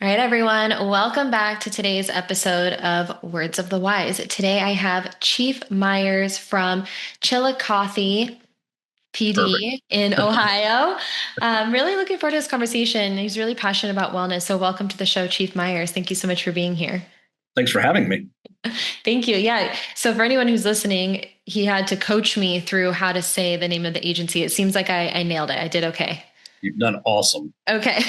All right, everyone, welcome back to today's episode of Words of the Wise. Today I have Chief Meyers from Chillicothe, Perfect. PD in Ohio. Really looking forward to this conversation. He's really passionate about wellness. So, welcome to the show, Chief Meyers. Thank you so much for being here. Thanks for having me. Thank you. Yeah. So, for anyone who's listening, he had to coach me through how to say the name of the agency. It seems like I nailed it. I did okay. You've done awesome. Okay,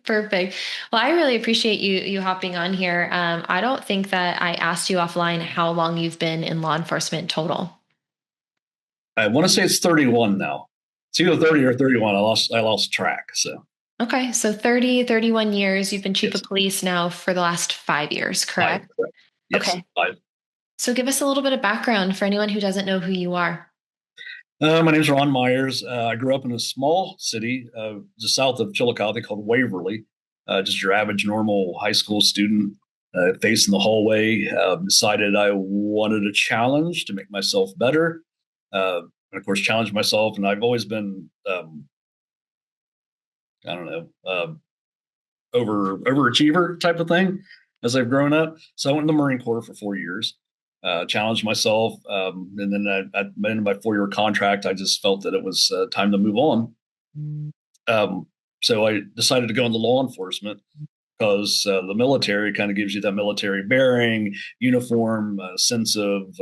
perfect. Well, I really appreciate you hopping on here. I don't think that I asked you offline how long you've been in law enforcement total. I want to say it's 31 now. It's either 30 or 31. I lost track. So Okay, so 30, 31 years. You've been chief of yes, police now for the last 5 years, five. correct? Correct. Yes, Okay. five. So give us a little bit of background for anyone who doesn't know who you are. My name's Ron Meyers. I grew up in a small city just south of Chillicothe called Waverly. Just your average normal high school student facing the hallway. Decided I wanted a challenge to make myself better. And of course, challenge myself. And I've always been, I don't know, overachiever type of thing as I've grown up. So I went in the Marine Corps for 4 years, challenged myself, and then at the end of my 4 year contract, I just felt that it was time to move on. So I decided to go into law enforcement because the military kind of gives you that military bearing, uniform, sense of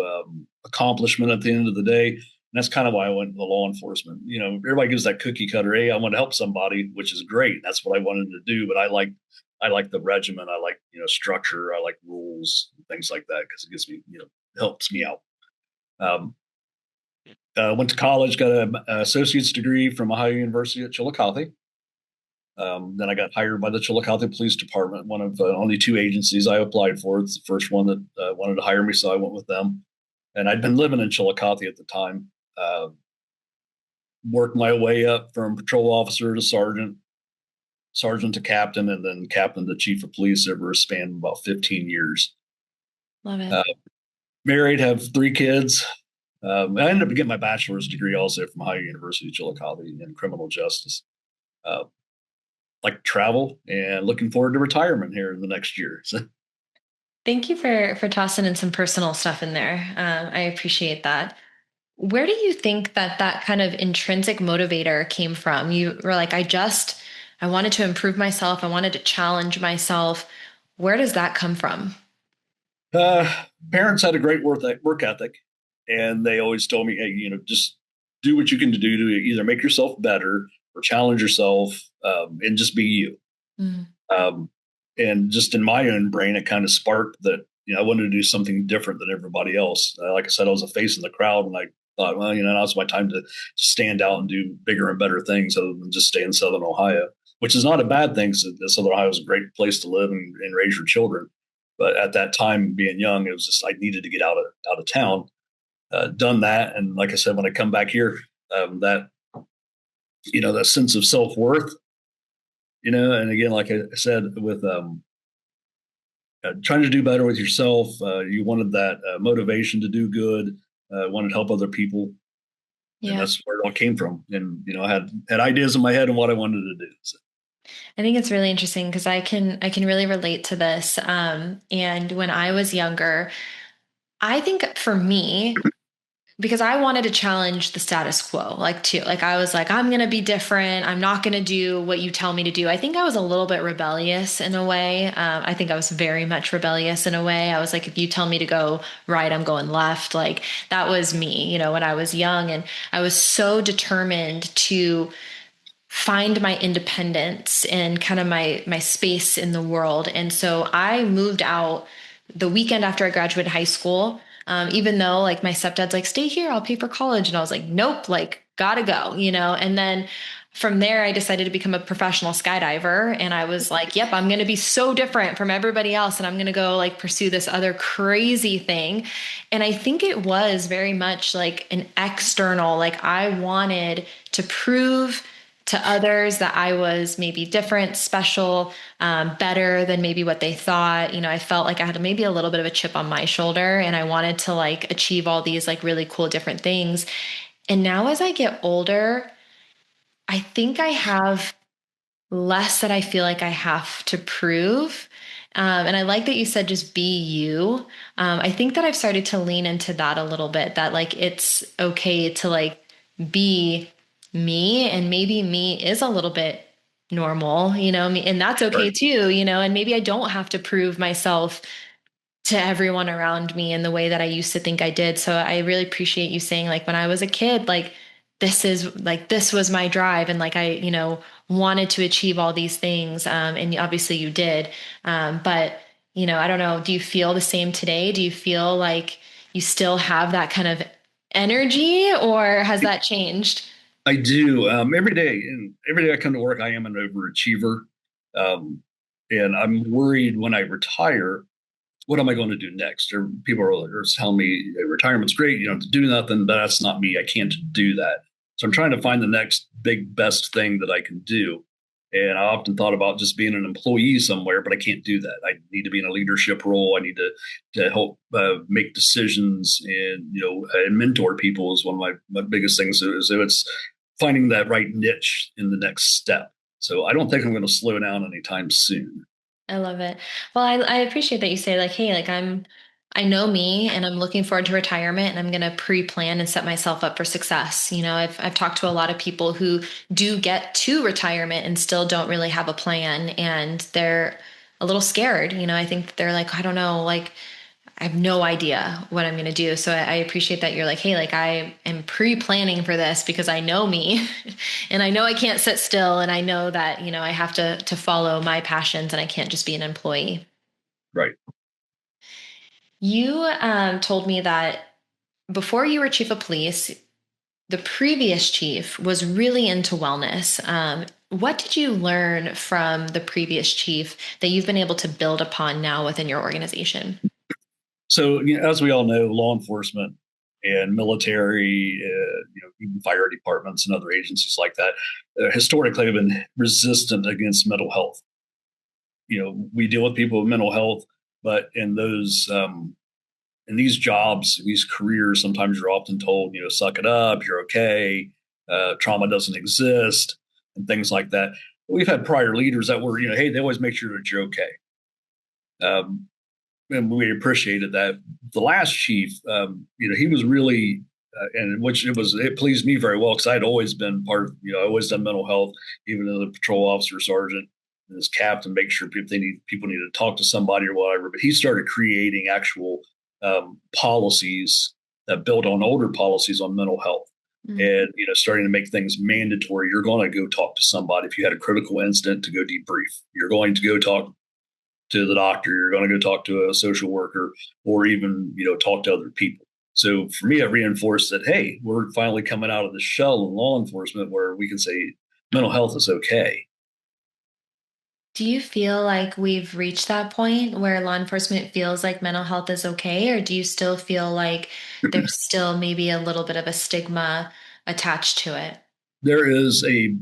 accomplishment at the end of the day. And that's kind of why I went into law enforcement. You know, everybody gives that cookie cutter, hey, I want to help somebody, which is great. That's what I wanted to do. But I like the regimen. I like, structure. I like rules, things like that, because it gives me, helps me out. Um, went to college, got an associate's degree from Ohio University at Chillicothe. Then I got hired by the Chillicothe Police Department, one of only two agencies I applied for. It's the first one that wanted to hire me, so I went with them. And I'd been living in Chillicothe at the time. Uh, Worked my way up from patrol officer to sergeant, sergeant to captain, and then captain to chief of police over a span of about 15 years. Love it. Uh, Married, have three kids. I ended up getting my bachelor's degree also from Ohio University Chillicothe in criminal justice. Uh, like travel and looking forward to retirement here in the next year. So, Thank you for tossing in some personal stuff in there. I appreciate that. Where do you think that that kind of intrinsic motivator came from? You were like, I wanted to improve myself. I wanted to challenge myself. Where does that come from? parents had a great work ethic, and they always told me, hey, just do what you can do to either make yourself better or challenge yourself, and just be you. Mm. Um, and just in my own brain, it kind of sparked that, I wanted to do something different than everybody else. Like I said, I was a face in the crowd, and I thought, well, now's my time to stand out and do bigger and better things other than just stay in Southern Ohio, which is not a bad thing. So Southern Ohio is a great place to live and raise your children. But at that time, being young, it was just I needed to get out of town. Done that, and like I said, when I come back here, that that sense of self worth, and again, like I said, with trying to do better with yourself, you wanted that motivation to do good, wanted to help other people, and Yeah. that's where it all came from. And I had ideas in my head on what I wanted to do. So, I think it's really interesting because I can really relate to this. And when I was younger, I think for me, because I wanted to challenge the status quo, like too. Like I was like, I'm gonna be different. I'm not gonna do what you tell me to do. I think I was a little bit rebellious in a way. I think I was very much rebellious in a way. I was like, if you tell me to go right, I'm going left. Like that was me, when I was young, and I was so determined to find my independence and kind of my space in the world. And so I moved out the weekend after I graduated high school. Even though like my stepdad's like, stay here, I'll pay for college. And I was like, nope, like gotta go. And then from there, I decided to become a professional skydiver. And I was like, yep, I'm going to be so different from everybody else. And I'm going to go like pursue this other crazy thing. And I think it was very much like an external, like I wanted to prove to others that I was maybe different, special, better than maybe what they thought. I felt like I had maybe a little bit of a chip on my shoulder and I wanted to like achieve all these like really cool different things. And now as I get older, I think I have less that I feel like I have to prove. And I like that you said just be you. I think that I've started to lean into that a little bit, that like it's okay to like be me, and maybe me is a little bit normal, and that's okay Right. too, and maybe I don't have to prove myself to everyone around me in the way that I used to think I did. So I really appreciate you saying, like, when I was a kid, like, this was my drive. And like, wanted to achieve all these things. And obviously you did. But, I don't know, do you feel the same today? Do you feel like you still have that kind of energy, or has that changed? I do every day, and every day I come to work, I am an overachiever, um, and I'm worried when I retire, what am I going to do next? Or people are telling me "Hey, retirement's great, you don't have to do nothing, but that's not me. I can't do that. So I'm trying to find the next big best thing that I can do. And I often thought about just being an employee somewhere, but I can't do that. I need to be in a leadership role. I need to help make decisions and and mentor people is one of my biggest things. So it's finding that right niche in the next step. So I don't think I'm going to slow down anytime soon. I love it. Well, I appreciate that you say, like, hey, like, I know me, and I'm looking forward to retirement, and I'm going to pre-plan and set myself up for success. I've talked to a lot of people who do get to retirement and still don't really have a plan, and they're a little scared. I think that they're like, I don't know, like, I have no idea what I'm going to do. So I appreciate that you're like, hey, like, I am pre-planning for this because I know me and I know I can't sit still. And I know that, I have to follow my passions, and I can't just be an employee. Right. You told me that before you were chief of police, the previous chief was really into wellness. What did you learn from the previous chief that you've been able to build upon now within your organization? So, as we all know, law enforcement and military, even fire departments and other agencies like that, historically have been resistant against mental health. We deal with people with mental health, but in these jobs, these careers, sometimes you're often told, suck it up, you're okay, trauma doesn't exist, and things like that. We've had prior leaders that were, hey, they always make sure that you're okay. Um, and we appreciated that. The last chief, he was really, and which it pleased me very well because I had always been part of, I always done mental health, even as a patrol officer, sergeant, and as captain, make sure people need to talk to somebody or whatever. But he started creating actual policies that built on older policies on mental health. Mm. And starting to make things mandatory. You're going to go talk to somebody if you had a critical incident to go debrief. You're going to go talk to the doctor, you're going to go talk to a social worker, or even talk to other people. So for me, it reinforced that, hey, we're finally coming out of the shell in law enforcement where we can say mental health is okay. Do you feel like we've reached that point where law enforcement feels like mental health is okay, or do you still feel like there's still maybe a little bit of a stigma attached to it? there is a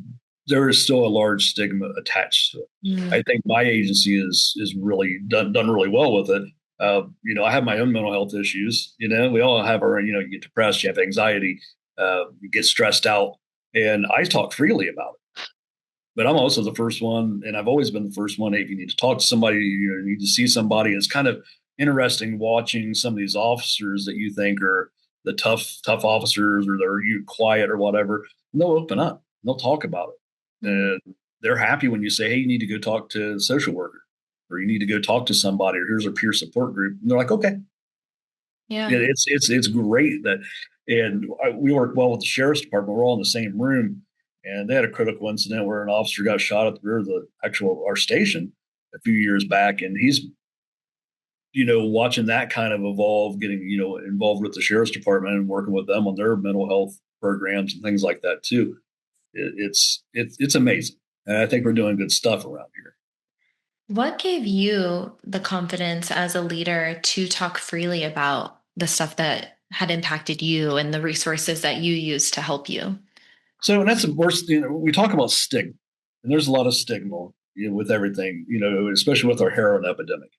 there is still a large stigma attached to it. I Mm. think my agency is really done really well with it. I have my own mental health issues. We all have our, you get depressed, you have anxiety, you get stressed out, and I talk freely about it. But I'm also the first one, and I've always been the first one. Hey, if you need to talk to somebody, you need to see somebody. It's kind of interesting watching some of these officers that you think are the tough officers, or they're quiet or whatever. And they'll open up. And they'll talk about it. Mm. And they're happy when you say, "Hey, you need to go talk to a social worker, or you need to go talk to somebody, or here's a peer support group." And they're like, "Okay." Yeah. It's great that, and we work well with the sheriff's department. We're all in the same room, and they had a critical incident where an officer got shot at the rear of the actual our station a few years back, and he's watching that kind of evolve, getting involved with the sheriff's department and working with them on their mental health programs and things like that too. It's amazing, and I think we're doing good stuff around here. What gave you the confidence as a leader to talk freely about the stuff that had impacted you and the resources that you used to help you? So, and that's the worst. We talk about stigma, and there's a lot of stigma, with everything. Especially with our heroin epidemic.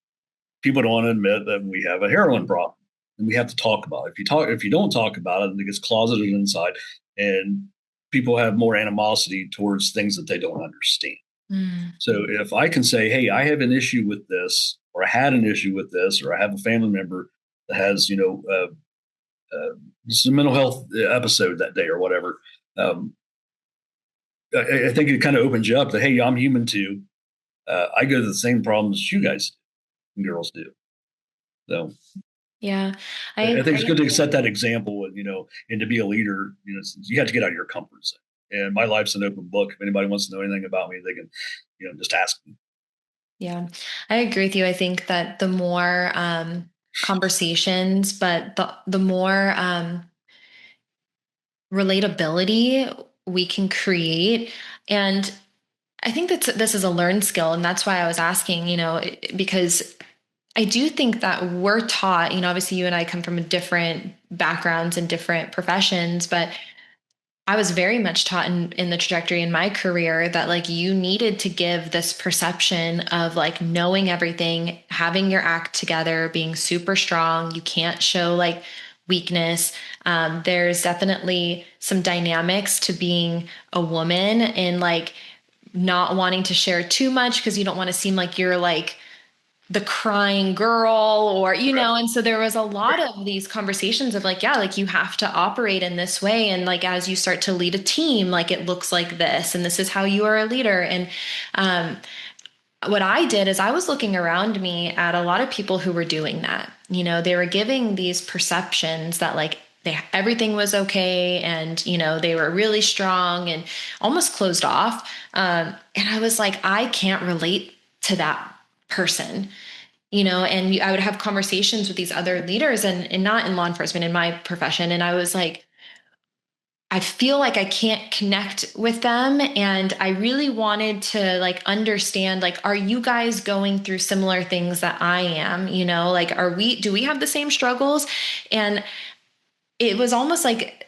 People don't want to admit that we have a heroin problem, and we have to talk about it. If you don't talk about it, it gets closeted inside, and people have more animosity towards things that they don't understand. Mm. So if I can say, hey, I have an issue with this, or I had an issue with this, or I have a family member that has, this is a mental health episode that day or whatever. Um, I think it kind of opens you up that, hey, I'm human too. I go to the same problems you guys and girls do. So Yeah, I I think it's good agree. to set that example and, and to be a leader, you have to get out of your comfort zone. And my life's an open book. If anybody wants to know anything about me, they can, just ask me. Yeah, I agree with you. I think that the more conversations, but the more relatability we can create. And I think that this is a learned skill. And that's why I was asking, because I do think that we're taught, obviously you and I come from different backgrounds and different professions, but I was very much taught in the trajectory in my career that like you needed to give this perception of like knowing everything, having your act together, being super strong. You can't show like weakness. There's definitely some dynamics to being a woman and like not wanting to share too much because you don't want to seem like you're like the crying girl or Right. and so there was a lot of these conversations of like yeah like you have to operate in this way and like as you start to lead a team like it looks like this and this is how you are a leader and um what I did is I was looking around me at a lot of people who were doing that. They were giving these perceptions that like everything was okay and, they were really strong and almost closed off. And I was like, I can't relate to that person. And I would have conversations with these other leaders and not in law enforcement in my profession. And I was like, I feel like I can't connect with them. And I really wanted to like understand, like, are you guys going through similar things that I am? Like, do we have the same struggles? And it was almost like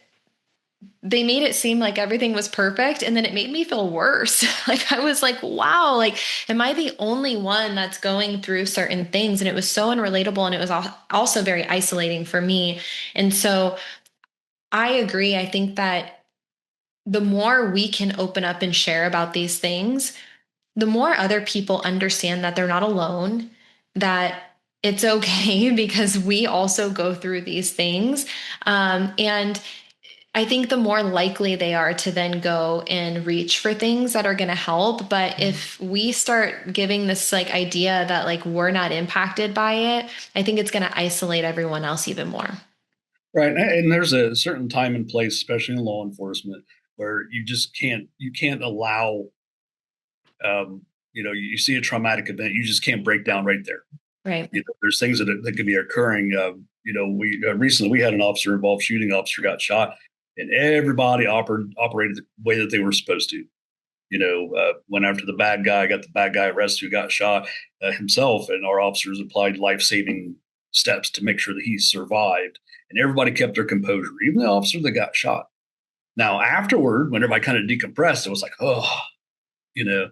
they made it seem like everything was perfect. And then it made me feel worse. Like, I was like, wow, like, am I the only one that's going through certain things? And it was so unrelatable. And it was also very isolating for me. And so I agree. I think that the more we can open up and share about these things, the more other people understand that they're not alone, that it's okay because we also go through these things. And I think the more likely they are to then go and reach for things that are going to help. But if we start giving this like idea that like we're not impacted by it, I think it's going to isolate everyone else even more. Right. And there's a certain time and place, especially in law enforcement, where you can't allow, you see a traumatic event, you just can't break down right there. Right. There's things that could be occurring. We recently we had an officer involved, shooting officer got shot, and everybody operated the way that they were supposed to. Went after the bad guy, got the bad guy arrested who got shot himself, and our officers applied life saving steps to make sure that he survived, and everybody kept their composure, even the officer that got shot. Now afterward, when everybody kind of decompressed, it was like, oh, and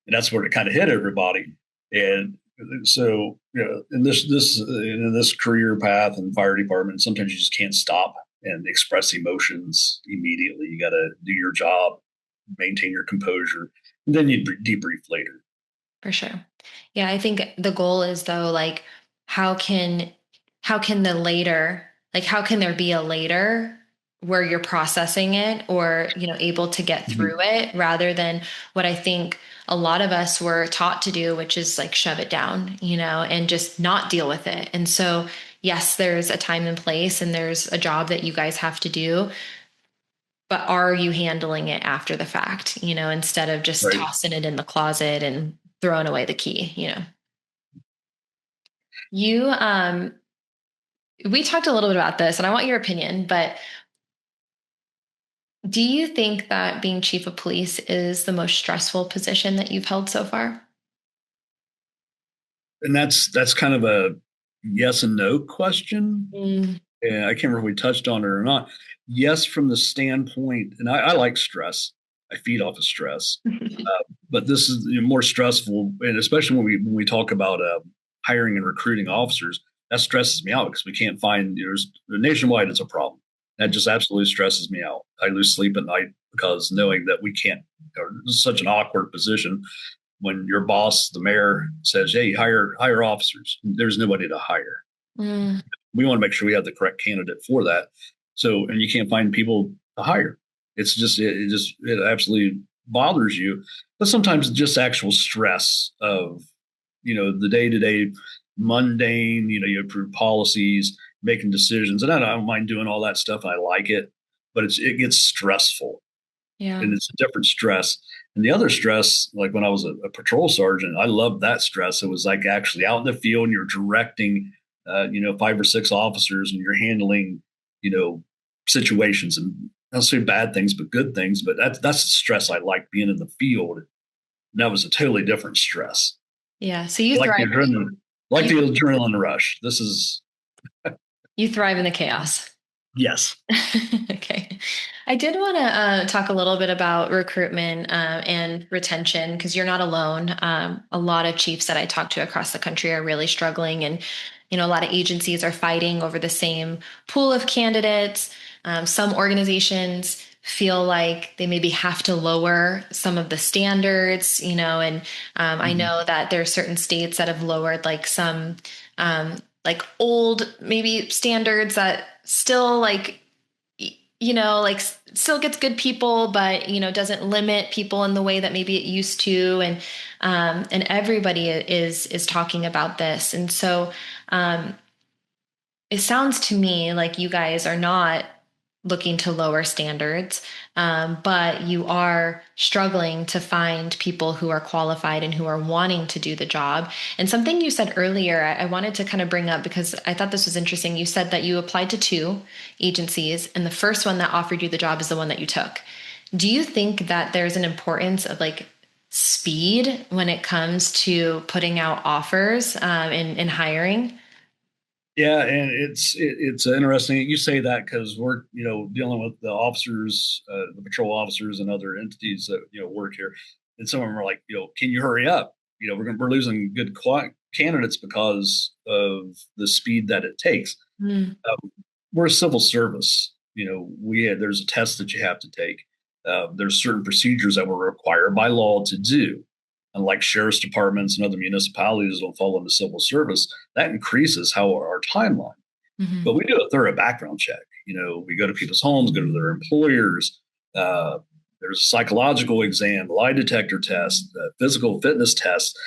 that's where it kind of hit everybody. And so, in this career path and fire department, sometimes you just can't stop and express emotions immediately. You got to do your job, maintain your composure, and then you debrief later. For sure. Yeah, I think the goal is though, like, how can the later, like how can there be a later where you're processing it or, able to get Mhm. through it rather than what I think a lot of us were taught to do, which is like shove it down, and just not deal with it. And so, yes, there's a time and place and there's a job that you guys have to do, but are you handling it after the fact, instead of just Right. tossing it in the closet and throwing away the key. You we talked a little bit about this and I want your opinion, but do you think that being chief of police is the most stressful position that you've held so far? And that's kind of a yes and no question. Mm. And I can't remember if we touched on it or not. Yes, from the standpoint, and I like stress. I feed off of stress. But this is more stressful, and especially when we talk about hiring and recruiting officers, that stresses me out because we can't find. Nationwide, it's a problem, That just absolutely stresses me out. I lose sleep at night because knowing that we can't, or this is such an awkward position when your boss, the mayor, says, "Hey, hire officers." There's nobody to hire. Mm, We want to make sure we have the correct candidate for that. So, and you can't find people to hire. It's just it absolutely bothers you. But sometimes just actual stress of the day to day mundane. You approve policies, making decisions, and I don't mind doing all that stuff. I like it, but it gets stressful, yeah. and it's a different stress. And the other stress, like when I was a patrol sergeant, I loved that stress. It was like actually out in the field and you're directing, 5 or 6 officers and you're handling, you know, situations and I'll say bad things, but good things. But that's the stress I like being in the field. And that was a totally different stress. Yeah. So I like the adrenaline, you, the adrenaline rush. This is you thrive in the chaos. yes. Okay. I did want to talk a little bit about recruitment and retention because you're not alone. A lot of chiefs that I talk to across the country are really struggling, and a lot of agencies are fighting over the same pool of candidates. Some organizations feel like they maybe have to lower some of the standards, and I Mm-hmm. know that there are certain states that have lowered like some like old maybe standards that still like still gets good people, but doesn't limit people in the way that maybe it used to, and everybody is talking about this, and so um, it sounds to me like you guys are not looking to lower standards, but you are struggling to find people who are qualified and who are wanting to do the job. And something you said earlier, I wanted to kind of bring up because I thought this was interesting. You said that you applied to 2 agencies, and the first one that offered you the job is the one that you took. Do you think that there's an importance of like speed when it comes to putting out offers in hiring? Yeah, and it's interesting you say that because we're dealing with the officers, the patrol officers, and other entities that work here, and some of them are like, can you hurry up? We're losing good candidates because of the speed that it takes. Mm, We're a civil service. There's a test that you have to take. There's certain procedures that we're required by law to do. Unlike sheriff's departments and other municipalities that don't fall into civil service, that increases our timeline. But mhm. we do a thorough background check. We go to people's homes, go to their employers. Uh, there's a psychological exam, lie detector test, physical fitness test,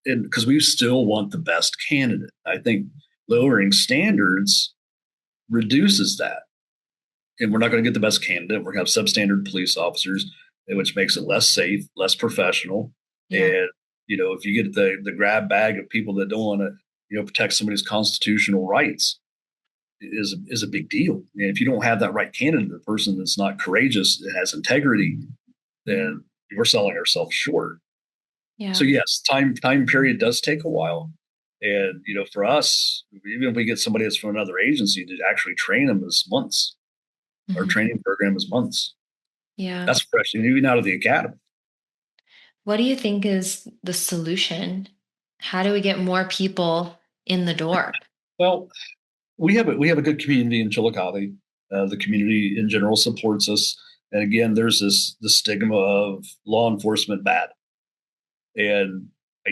because we still want the best candidate. I think lowering standards reduces that, and we're not going to get the best candidate. We're going to have substandard police officers, which makes it less safe, less professional. Yeah. And if you get the grab bag of people that don't want to, protect somebody's constitutional rights, is a big deal. And if you don't have that right candidate, the person that's not courageous, that has integrity, then we're selling ourselves short. So Yeah. yes, time period does take a while. And for us, even if we get somebody that's from another agency to actually train them is months. Our Mhm. training program is months. Yeah. That's fresh, and even out of the academy. What do you think is the solution? How do we get more people in the door? Well, we have a good community in Chillicothe. The community in general supports us, and again, there's the stigma of law enforcement bad, and I,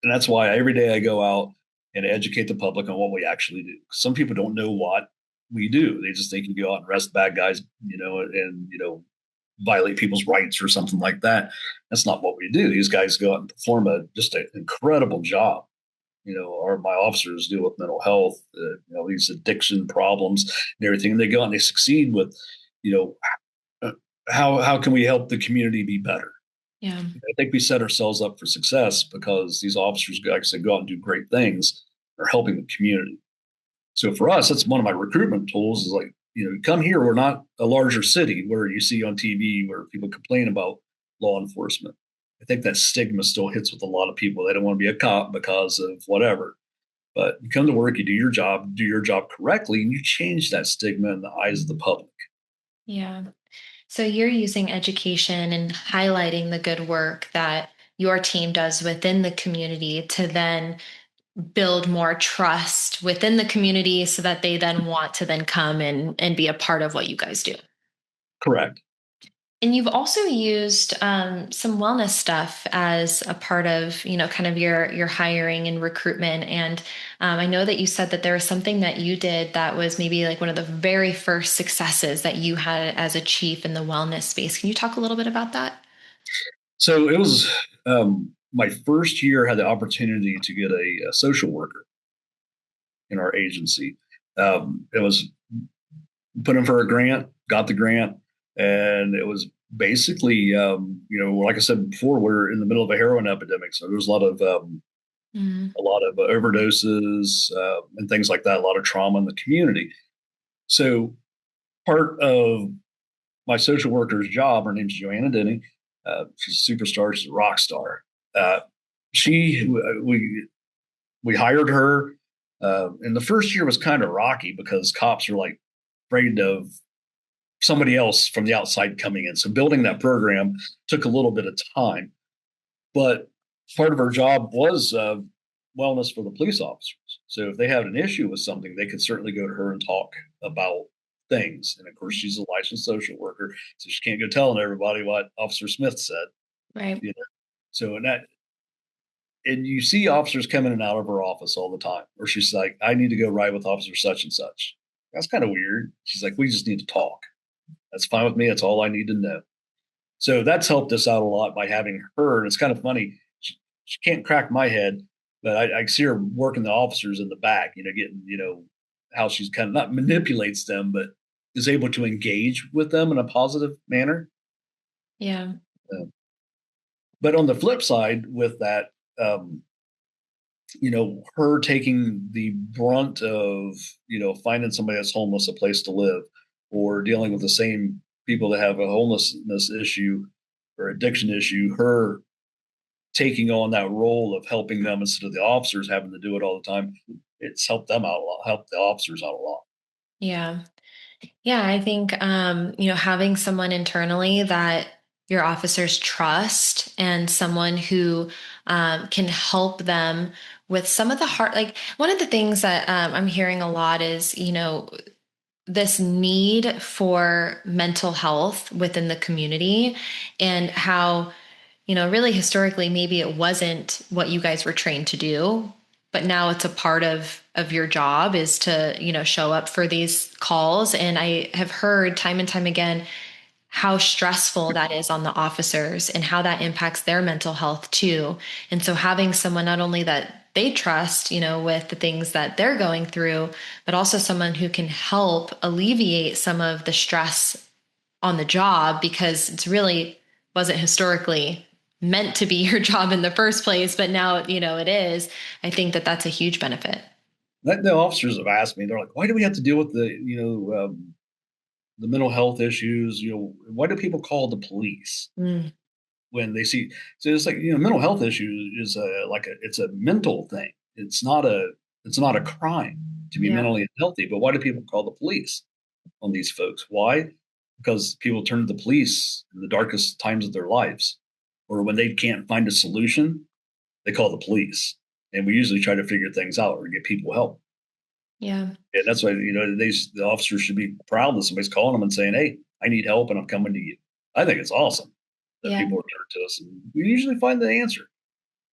and that's why every day I go out and educate the public on what we actually do. Some people don't know what we do; they just think you go out and arrest bad guys, and violate people's rights or something like that. That's not what we do. These guys go out and perform just an incredible job. My officers deal with mental health, these addiction problems and everything. And they go out and they succeed with, you know, how can we help the community be better? Yeah. I think we set ourselves up for success because these officers, like I said, go out and do great things. Are helping the community. So for us, that's one of my recruitment tools. Is like, come here. We're not a larger city where you see on TV where people complain about law enforcement. I think that stigma still hits with a lot of people. They don't want to be a cop because of whatever. But you come to work, you do your job correctly, and you change that stigma in the eyes of the public. Yeah. So you're using education and highlighting the good work that your team does within the community to then build more trust within the community so that they then want to then come and be a part of what you guys do. Correct. And you've also used some wellness stuff as a part of, kind of your hiring and recruitment. And I know that you said that there was something that you did that was maybe like one of the very first successes that you had as a chief in the wellness space. Can you talk a little bit about that? So it was my first year. I had the opportunity to get a social worker in our agency. It was put in for a grant, got the grant, and it was basically, like I said before, we're in the middle of a heroin epidemic, so there's Mm. a lot of overdoses and things like that, a lot of trauma in the community. So part of my social worker's job, her name's Joanna Denny. She's a superstar. She's a rock star. Uh, she we hired her, and the first year was kind of rocky because cops are like afraid of somebody else from the outside coming in. So building that program took a little bit of time, but part of her job was wellness for the police officers. So if they had an issue with something, they could certainly go to her and talk about things. And of course, she's a licensed social worker, so she can't go telling everybody what Officer Smith said. Right. You know, so and you see officers coming in and out of her office all the time, or she's like, "I need to go ride with Officer such and such." That's kind of weird. She's like, "We just need to talk." That's fine with me. That's all I need to know. So that's helped us out a lot by having her. And it's kind of funny. She can't crack my head, but I see her working the officers in the back, getting, how she's kind of not manipulates them, but is able to engage with them in a positive manner. Yeah. Uh, but on the flip side with that, um, her taking the brunt of, finding somebody that's homeless a place to live or dealing with the same people that have a homelessness issue or addiction issue, her taking on that role of helping them instead of the officers having to do it all the time, it's helped them out a lot, helped the officers out a lot. Yeah. Yeah, I think having someone internally that your officers trust and someone who can help them with some of the hard, like one of the things that I'm hearing a lot is, this need for mental health within the community and how, really historically, maybe it wasn't what you guys were trained to do, but now it's a part of your job is to, show up for these calls. And I have heard time and time again how stressful that is on the officers and how that impacts their mental health too. And so having someone not only that they trust, with the things that they're going through, but also someone who can help alleviate some of the stress on the job because it's really wasn't historically meant to be your job in the first place, but now, it is. I think that that's a huge benefit. The officers have asked me, they're like, why do we have to deal with the mental health issues? Why do people call the police Mm, when they see? So it's like, mental health issue is it's a mental thing. It's not a crime to be yeah. mentally unhealthy. But why do people call the police on these folks? Why? Because people turn to the police in the darkest times of their lives, or when they can't find a solution, they call the police. And we usually try to figure things out or get people help. Yeah. And that's why, the officers should be proud that somebody's calling them and saying, "Hey, I need help and I'm coming to you." I think it's awesome that Yeah. people are turning to us, and we usually find the answer.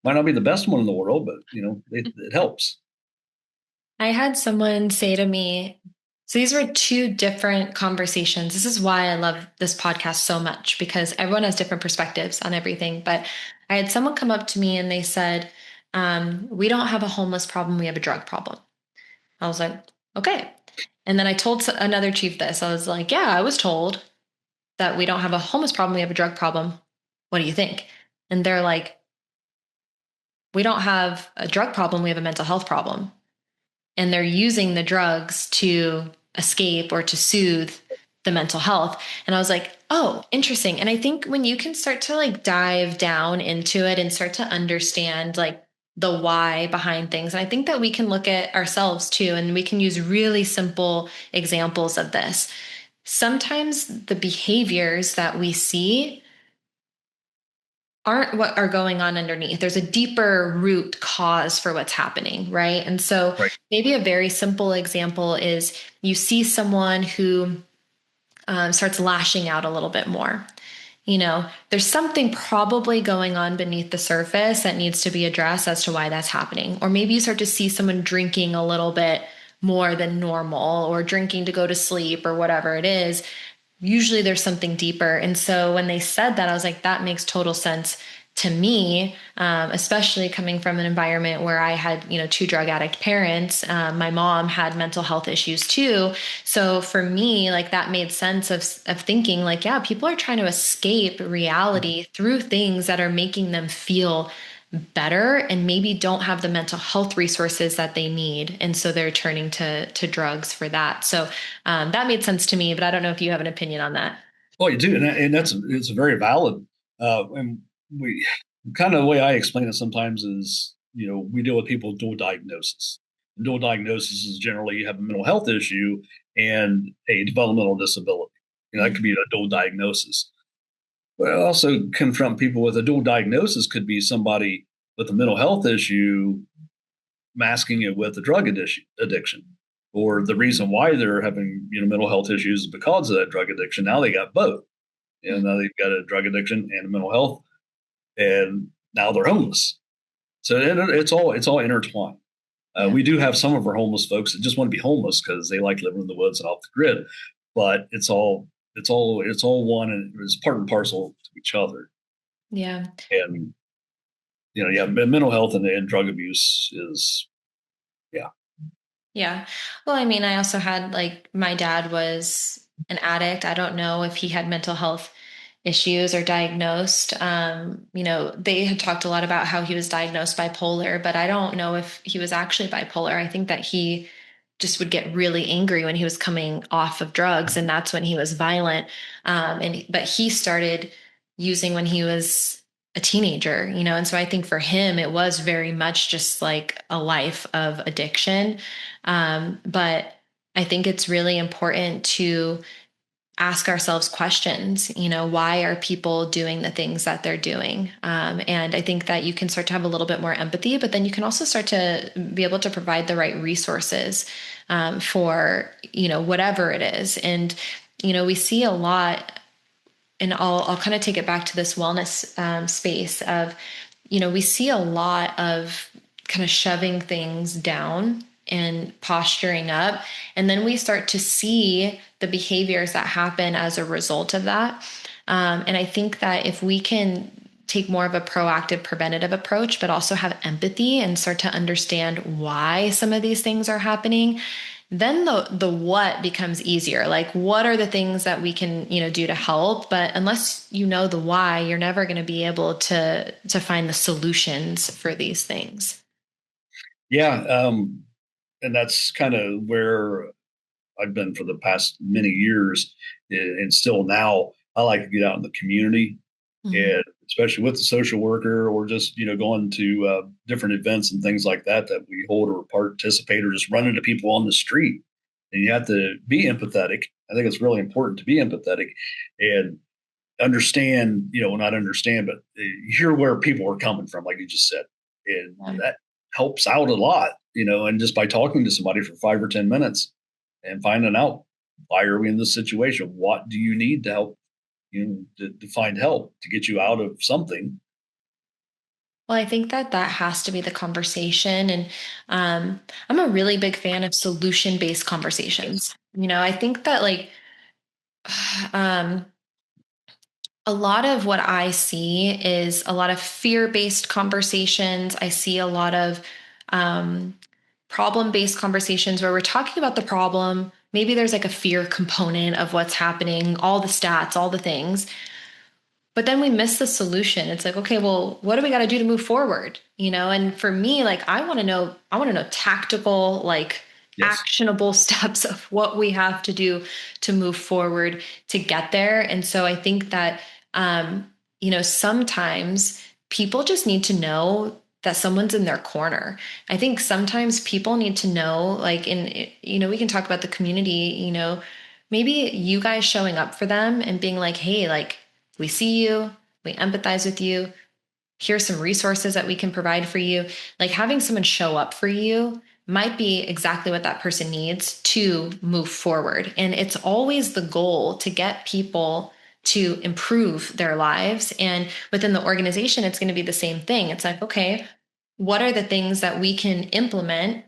Might not be the best one in the world, but it helps. I had someone say to me, so these were two different conversations. This is why I love this podcast so much because everyone has different perspectives on everything. But I had someone come up to me and they said, we don't have a homeless problem, we have a drug problem. I was like, okay. And then I told another chief this. I was like, yeah, I was told that we don't have a homeless problem, we have a drug problem. What do you think? And they're like, we don't have a drug problem, we have a mental health problem. And they're using the drugs to escape or to soothe the mental health. And I was like, oh, interesting. And I think when you can start to like dive down into it and start to understand like the why behind things, and I think that we can look at ourselves too, and we can use really simple examples of this. Sometimes the behaviors that we see aren't what are going on underneath. There's a deeper root cause for what's happening, right? And so Right. maybe a very simple example is you see someone who starts lashing out a little bit more. There's something probably going on beneath the surface that needs to be addressed as to why that's happening. Or maybe you start to see someone drinking a little bit more than normal or drinking to go to sleep or whatever it is. Usually there's something deeper. And so when they said that, I was like, that makes total sense to me, especially coming from an environment where I had, two drug addict parents. My mom had mental health issues too. So for me, like that made sense of thinking like, yeah, people are trying to escape reality through things that are making them feel better and maybe don't have the mental health resources that they need. And so they're turning to drugs for that. So that made sense to me, but I don't know if you have an opinion on that. Well, you do, and it's very valid. And we kind of the way I explain it sometimes is, we deal with people with dual diagnosis. And dual diagnosis is generally you have a mental health issue and a developmental disability. That could be a dual diagnosis. But I also confront people with a dual diagnosis could be somebody with a mental health issue masking it with a drug addiction. Or the reason why they're having mental health issues is because of that drug addiction. Now they got both. Now they've got a drug addiction and a mental health, and now they're homeless. So it's all intertwined. Yeah. We do have some of our homeless folks that just want to be homeless because they like living in the woods and off the grid, but it's all one, and it's part and parcel to each other. Yeah. And yeah, mental health and drug abuse is, yeah. Yeah. Well, I mean, I also had like my dad was an addict. I don't know if he had mental health issues or diagnosed. They had talked a lot about how he was diagnosed bipolar, but I don't know if he was actually bipolar. I think that he just would get really angry when he was coming off of drugs, and that's when he was violent. But he started using when he was a teenager, and so I think for him it was very much just like a life of addiction. But I think it's really important to ask ourselves questions. Why are people doing the things that they're doing? And I think that you can start to have a little bit more empathy, but then you can also start to be able to provide the right resources for whatever it is. And we see a lot, and I'll kind of take it back to this wellness space of, we see a lot of kind of shoving things down and posturing up. And then we start to see the behaviors that happen as a result of that. And I think that if we can take more of a proactive, preventative approach, but also have empathy and start to understand why some of these things are happening, then the what becomes easier. Like, what are the things that we can do to help? But unless you know the why, you're never going to be able to find the solutions for these things. Yeah. And that's kind of where I've been for the past many years, and still now. I like to get out in the community, Mhm. and especially with the social worker, or just going to different events and things like that we hold or participate, or just run into people on the street. And you have to be empathetic. I think it's really important to be empathetic and understand, not understand, but hear where people are coming from, like you just said, and Yeah. that helps out a lot. And just by talking to somebody for 5 or 10 minutes and finding out, why are we in this situation? What do you need to help to find help to get you out of something? Well, I think that that has to be the conversation. And I'm a really big fan of solution based Yes. conversations. I think that like um, a lot of what I see is a lot of fear based conversations. I see a lot of um, problem based conversations where we're talking about the problem. Maybe there's like a fear component of what's happening, all the stats, all the things. But then we miss the solution. It's like, okay, well, what do we got to do to move forward? And for me, like, I want to know tactical, like Yes. actionable steps of what we have to do to move forward to get there. And so I think that, sometimes people just need to know that someone's in their corner. I think sometimes people need to know, like, we can talk about the community, maybe you guys showing up for them and being like, hey, like, we see you, we empathize with you. Here's some resources that we can provide for you. Like having someone show up for you might be exactly what that person needs to move forward. And it's always the goal to get people to improve their lives. And within the organization, it's going to be the same thing. It's like, okay, what are the things that we can implement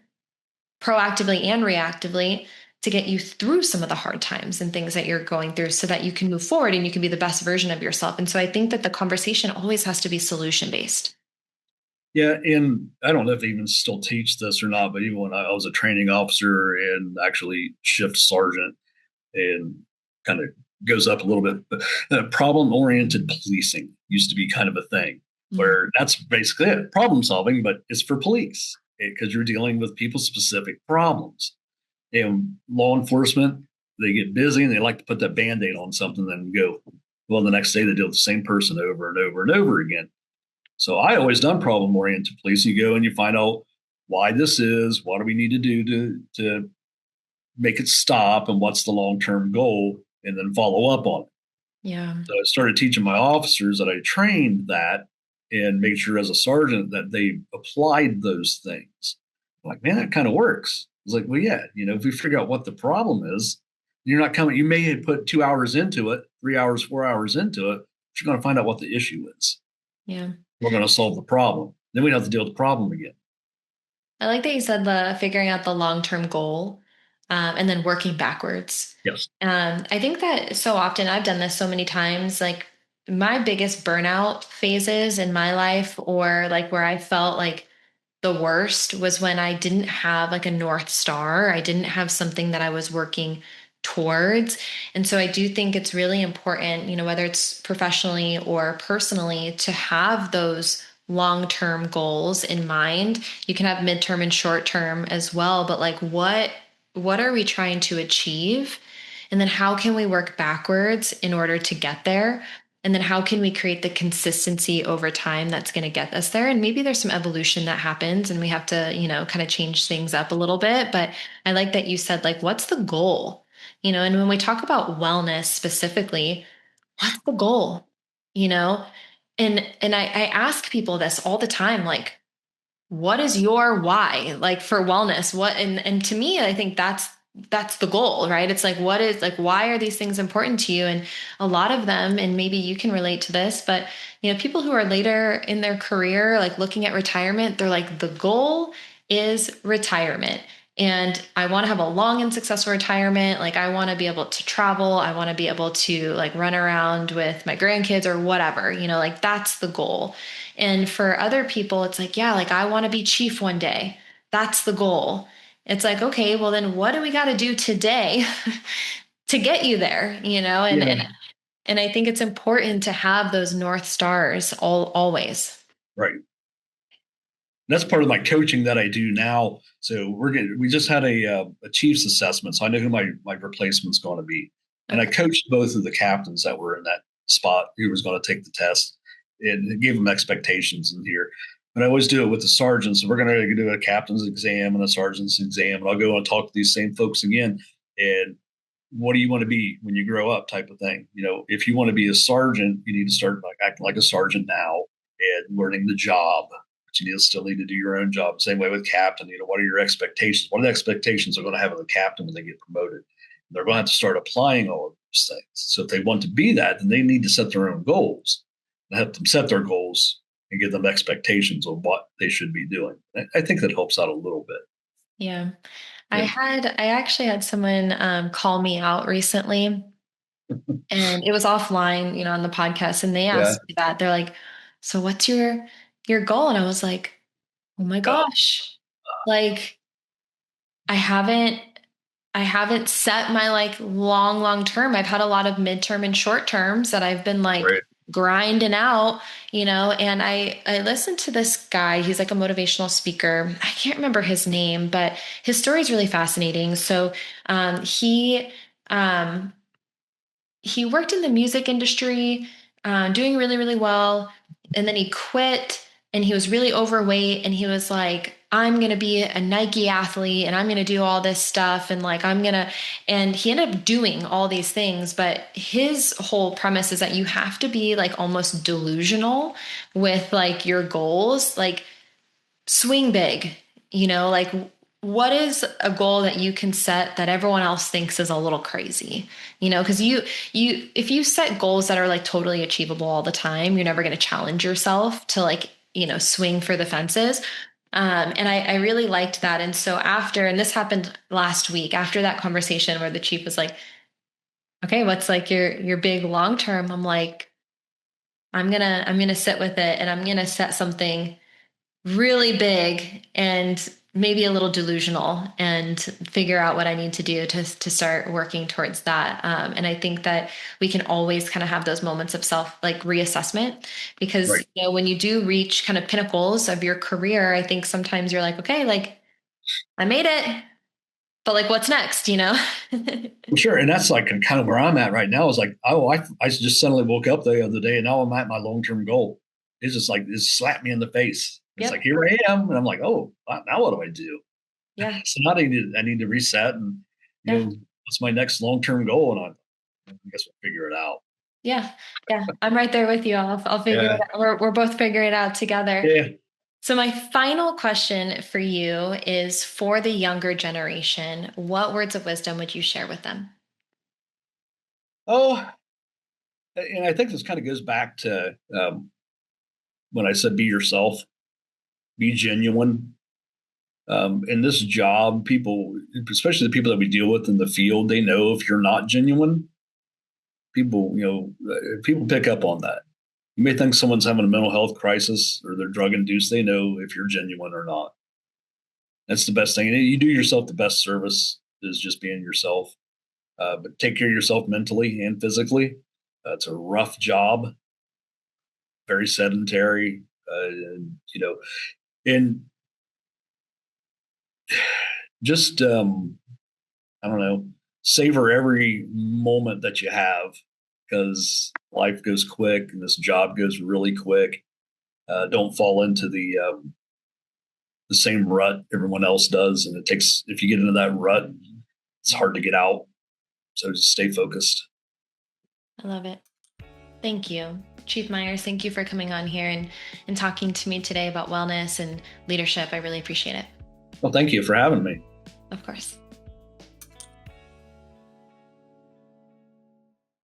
proactively and reactively to get you through some of the hard times and things that you're going through so that you can move forward and you can be the best version of yourself. And so I think that the conversation always has to be solution based. Yeah, and I don't know if they even still teach this or not, but even when I was a training officer and actually shift sergeant and kind of goes up a little bit, but problem oriented policing used to be kind of a thing where that's basically it, problem solving, but it's for police because you're dealing with people specific problems. And law enforcement, they get busy and they like to put that band-aid on something and go, well, the next day they deal with the same person over and over and over again. So I always done problem oriented policing. You go and you find out why this is, what do we need to do to make it stop, and what's the long term goal, and then follow up on it. Yeah. So I started teaching my officers that I trained that and made sure as a sergeant that they applied those things. I'm like, man, that kind of works. It's like, well, yeah, if we figure out what the problem is, you're not coming, you may have put 2 hours into it, 3 hours, 4 hours into it, but you're going to find out what the issue is. Yeah. We're going to solve the problem. Then we don't have to deal with the problem again. I like that you said the figuring out the long-term goal, and then working backwards. Yes. I think that so often I've done this so many times, like my biggest burnout phases in my life, or like where I felt like the worst was when I didn't have like a North Star. I didn't have something that I was working towards. And so I do think it's really important, whether it's professionally or personally, to have those long-term goals in mind. You can have midterm and short term as well, but like what are we trying to achieve? And then how can we work backwards in order to get there? And then how can we create the consistency over time that's going to get us there? And maybe there's some evolution that happens and we have to, kind of change things up a little bit. But I like that you said, like, what's the goal? And when we talk about wellness specifically, what's the goal? You know, and I ask people this all the time, like, what is your why, like for wellness? What and to me, I think that's the goal, right? It's like, what is like, why are these things important to you? And a lot of them, and maybe you can relate to this, but people who are later in their career, like looking at retirement, they're like, the goal is retirement. And I want to have a long and successful retirement. Like I want to be able to travel. I want to be able to like run around with my grandkids or whatever, like that's the goal. And for other people, it's like, yeah, like I want to be chief one day. That's the goal. It's like, okay, well then what do we got to do today to get you there, And, Yeah. and I think it's important to have those North Stars always. Right. That's part of my coaching that I do now. So we just had a chief's assessment, so I know who my replacement's going to be, and I Okay. coached both of the captains that were in that spot who was going to take the test, and gave them expectations in here. But I always do it with the sergeants. So we're going to do a captain's exam and a sergeant's exam, and I'll go and talk to these same folks again. And what do you want to be when you grow up? Type of thing. If you want to be a sergeant, you need to start like acting like a sergeant now and learning the job, but you still need to do your own job. Same way with captain. What are your expectations? What are the expectations they're going to have of the captain when they get promoted? They're going to have to start applying all of those things. So if they want to be that, then they need to set their own goals and help them set their goals and give them expectations of what they should be doing. I think that helps out a little bit. Yeah. I And had, I actually had someone call me out recently, and it was offline, on the podcast, and they yeah, asked me that. They're like, so what's your goal? And I was like, oh my uh, gosh, like I haven't I haven't set my like long term. I've had a lot of midterm and short terms that I've been like right. grinding out, and I listened to this guy. He's like a motivational speaker. I can't remember his name, but his story is really fascinating. So um he worked in the music industry, doing really, really well. And then he quit. and he was really overweight, and he was like, I'm going to be a Nike athlete and I'm going to do all this stuff. And like, and he ended up doing all these things. But his whole premise is that you have to be like almost delusional with like your goals, like swing big, like what is a goal that you can set that everyone else thinks is a little crazy, because if you set goals that are like totally achievable all the time, you're never going to challenge yourself to like, swing for the fences. And I really liked that. And so and this happened last week after that conversation where the chief was like, okay, what's like your big long term? I'm like, I'm gonna sit with it, and I'm gonna set something really big and maybe a little delusional, and figure out what I need to do to start working towards that. And I think that we can always kind of have those moments of self like reassessment, because Right. when you do reach kind of pinnacles of your career, I think sometimes you're like, okay, like I made it, but like what's next, Well, sure. And that's like kind of where I'm at right now is like, oh, I just suddenly woke up the other day and now I'm at my long-term goal. It's just like, it slapped me in the face. It's like, Yep. here I am. And I'm like, oh, now what do I do? Yeah. So now I need to reset and, Yeah. what's my next long-term goal? And I guess we'll figure it out. Yeah. Yeah. I'm right there with you. I'll figure it Yeah. out. We're both figuring it out together. Yeah. So my final question for you is, for the younger generation, what words of wisdom would you share with them? Oh, and I think this kind of goes back to when I said be yourself, be genuine. In this job, people, especially the people that we deal with in the field, they know if you're not genuine. People pick up on that. You may think someone's having a mental health crisis or they're drug induced. They know if you're genuine or not. That's the best thing. You do yourself the best service is just being yourself. But take care of yourself mentally and physically. It's a rough job, very sedentary. And just I don't know, savor every moment that you have because life goes quick and this job goes really quick. Don't fall into the same rut everyone else does, and if you get into that rut, it's hard to get out. So just stay focused. I love it. Thank you. Chief Meyers, thank you for coming on here and talking to me today about wellness and leadership. I really appreciate it. Well, thank you for having me. Of course.